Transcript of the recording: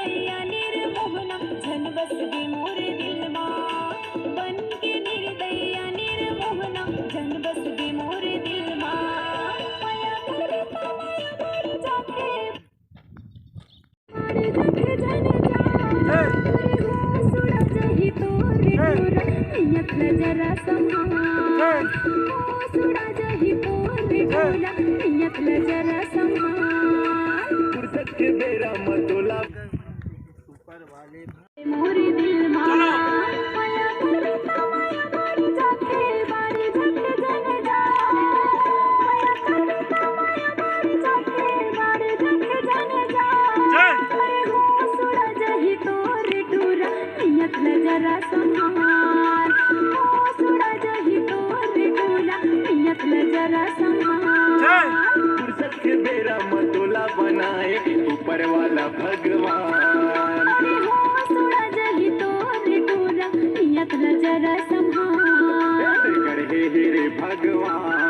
निर्दया निर्मोहना झन बस गे मोर दिल मा बन के निर्दया निर्मोहना झन बस गे मोर दिल मा माया करता माया भर जाके मारे जखे जन जा सुड़ा जही तोरे तोरा नियत जरा समान सुड़ा जही तोरे तोरा नियत जरा समान फुर्सत के बेरा मतोला ऊपर वाले मोरे दिल मा माया करता माया भर जाके मारे जखे जन जा माया करता माया भर जाके मारे जखे जन जा अरे हो सुड़ा जही तोरे टूरा नियत जरा समान हो सुड़ा जही तोरे टूरा नियत जरा समान फुर्सत के बेरा मतोला बनाए ऊपर वाला भगवान अरे हो सुड़ा जही तोरे टूरा नियत जरा समान गढ़े हीरे भगवान